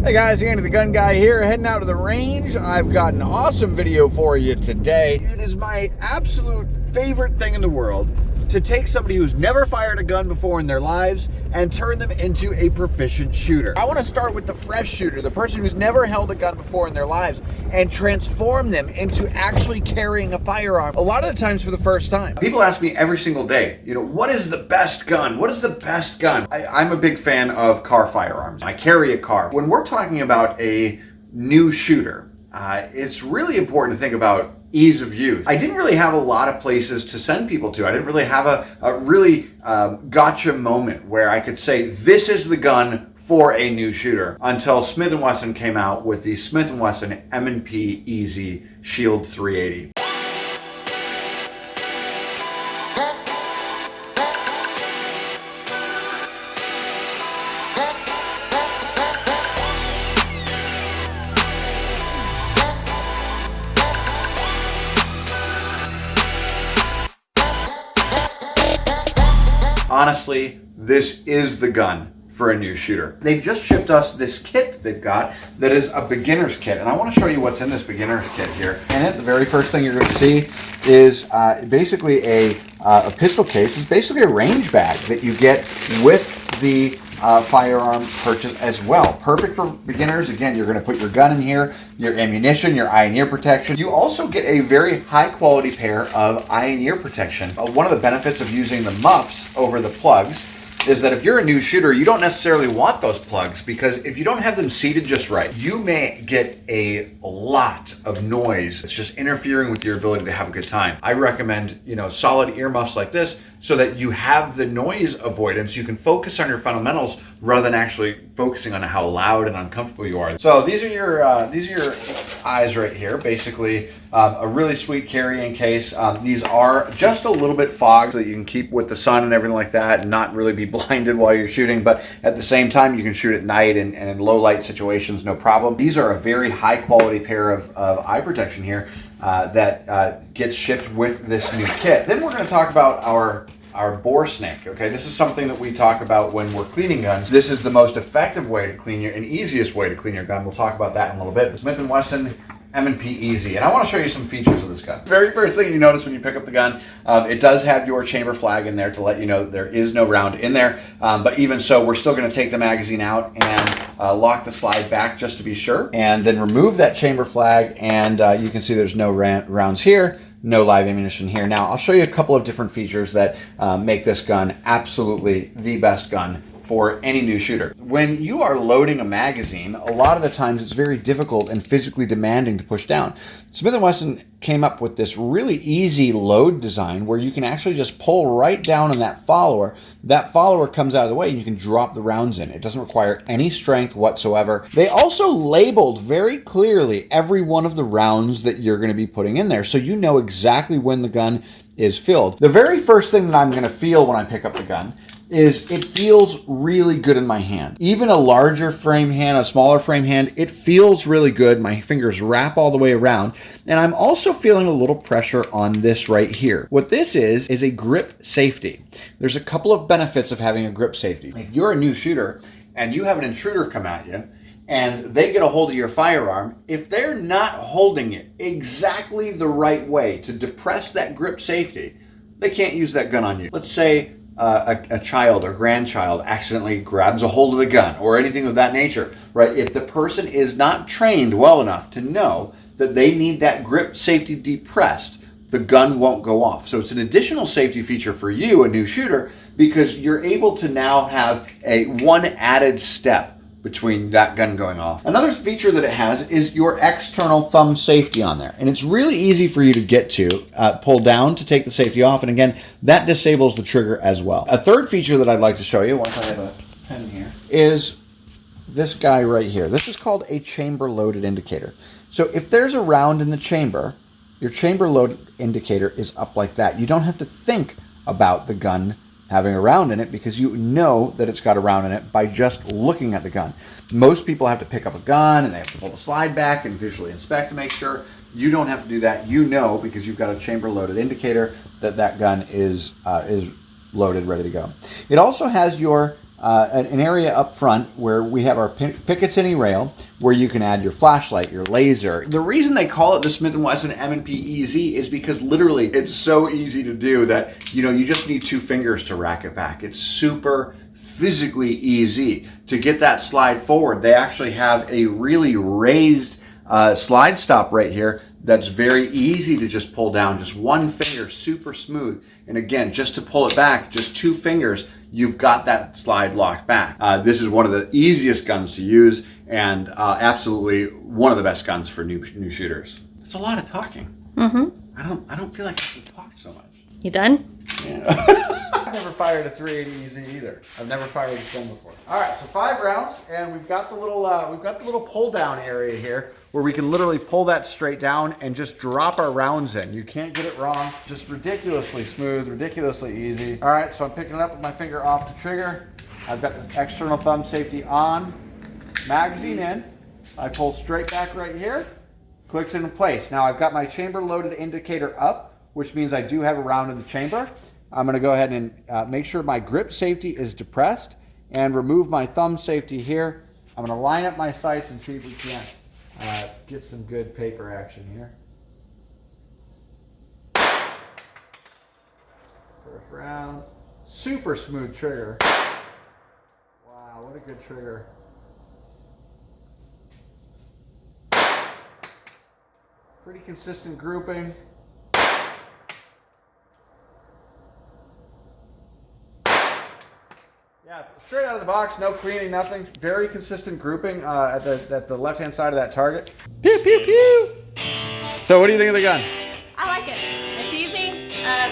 Hey guys, Andy the Gun Guy here, heading out to the range. I've got an awesome video for you today. It is my absolute favorite thing in the world to take somebody who's never fired a gun before in their lives and turn them into a proficient shooter. I want to start with the fresh shooter, the person who's never held a gun before in their lives, and transform them into actually carrying a firearm, a lot of the times for the first time. People ask me every single day, what is the best gun? What is the best gun? I'm a big fan of car firearms. I carry a car. When we're talking about a new shooter, it's really important to think about ease of use. I didn't really have a lot of places to send people to. I didn't really have a really gotcha moment where I could say, this is the gun for a new shooter, until Smith & Wesson came out with the Smith & Wesson M&P Easy Shield 380. Honestly, this is the gun for a new shooter. They've just shipped us this kit they've got that is a beginner's kit. And I want to show you what's in this beginner's kit here. In it, the very first thing you're going to see is basically a pistol case. It's basically a range bag that you get with the firearm purchase as well. Perfect for beginners. Again, you're going to put your gun in here, your ammunition, your eye and ear protection. You also get a very high quality pair of eye and ear protection. One of the benefits of using the muffs over the plugs is that if you're a new shooter, you don't necessarily want those plugs, because if you don't have them seated just right, you may get a lot of noise. It's just interfering with your ability to have a good time. I recommend, solid earmuffs like this so that you have the noise avoidance. You can focus on your fundamentals rather than actually focusing on how loud and uncomfortable you are. So these are your eyes right here. Basically, a really sweet carrying case. These are just a little bit fogged so that you can keep with the sun and everything like that and not really be blinded while you're shooting, but at the same time you can shoot at night and in low light situations, no problem. These are a very high quality pair of eye protection here that gets shipped with this new kit. Then we're going to talk about our bore snake. Okay, this is something that we talk about when we're cleaning guns. This is the most effective way to clean and easiest way to clean your gun. We'll talk about that in a little bit. The Smith & Wesson M&P Easy. And I want to show you some features of this gun. Very first thing you notice when you pick up the gun, it does have your chamber flag in there to let you know that there is no round in there. But even so, we're still going to take the magazine out and lock the slide back just to be sure. And then remove that chamber flag, and you can see there's no rounds here. No live ammunition here. Now, I'll show you a couple of different features that make this gun absolutely the best gun for any new shooter. When you are loading a magazine, a lot of the times it's very difficult and physically demanding to push down. Smith & Wesson came up with this really easy load design where you can actually just pull right down on that follower. That follower comes out of the way and you can drop the rounds in. It doesn't require any strength whatsoever. They also labeled very clearly every one of the rounds that you're going to be putting in there, so you know exactly when the gun is filled. The very first thing that I'm going to feel when I pick up the gun is it feels really good in my hand. Even a larger frame hand, a smaller frame hand, it feels really good. My fingers wrap all the way around. And I'm also feeling a little pressure on this right here. What this is a grip safety. There's a couple of benefits of having a grip safety. If you're a new shooter and you have an intruder come at you and they get a hold of your firearm, if they're not holding it exactly the right way to depress that grip safety, they can't use that gun on you. Let's say a child or grandchild accidentally grabs a hold of the gun or anything of that nature, right? If the person is not trained well enough to know that they need that grip safety depressed, the gun won't go off. So it's an additional safety feature for you, a new shooter, because you're able to now have one added step between that gun going off. Another feature that it has is your external thumb safety on there. And it's really easy for you to get to, pull down to take the safety off. And again, that disables the trigger as well. A third feature that I'd like to show you, once I have a pen here, is this guy right here. This is called a chamber loaded indicator. So if there's a round in the chamber, your chamber load indicator is up like that. You don't have to think about the gun having a round in it because you know that it's got a round in it by just looking at the gun. Most people have to pick up a gun and they have to pull the slide back and visually inspect to make sure. You don't have to do that. You know, because you've got a chamber loaded indicator, that that gun is loaded, ready to go. It also has your an area up front where we have our Picatinny rail, where you can add your flashlight, your laser. The reason they call it the Smith & Wesson M&P EZ is because literally it's so easy to do that, you just need 2 fingers to rack it back. It's super physically easy. To get that slide forward, they actually have a really raised slide stop right here that's very easy to just pull down. Just 1 finger, super smooth. And again, just to pull it back, just 2 fingers, you've got that slide locked back. This is one of the easiest guns to use, and absolutely one of the best guns for new shooters. It's a lot of talking. I don't feel like I can talk so much. You done? Yeah. I've never fired a 380 EZ either. I've never fired this gun before. All right, so 5 rounds, and we've got the little pull down area here where we can literally pull that straight down and just drop our rounds in. You can't get it wrong. Just ridiculously smooth, ridiculously easy. All right, so I'm picking it up with my finger off the trigger. I've got the external thumb safety on, magazine in. I pull straight back right here, clicks into place. Now I've got my chamber loaded indicator up, which means I do have a round in the chamber. I'm gonna go ahead and make sure my grip safety is depressed and remove my thumb safety here. I'm gonna line up my sights and see if we can't get some good paper action here. First round, super smooth trigger. Wow, what a good trigger. Pretty consistent grouping. Yeah, straight out of the box, no cleaning, nothing. Very consistent grouping at the left-hand side of that target. Pew, pew, pew. So what do you think of the gun? I like it. It's easy.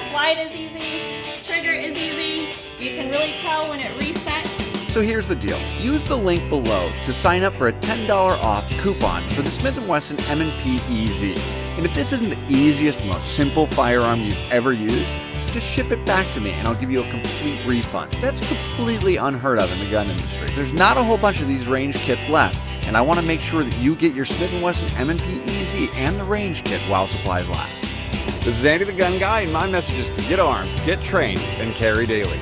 Slide is easy. Trigger is easy. You can really tell when it resets. So here's the deal. Use the link below to sign up for a $10 off coupon for the Smith & Wesson M&P EZ. And if this isn't the easiest, most simple firearm you've ever used, just ship it back to me and I'll give you a complete refund. That's completely unheard of in the gun industry. There's not a whole bunch of these range kits left, and I want to make sure that you get your Smith & Wesson M&P EZ and the range kit while supplies last. This is Andy the Gun Guy, and my message is to get armed, get trained, and carry daily.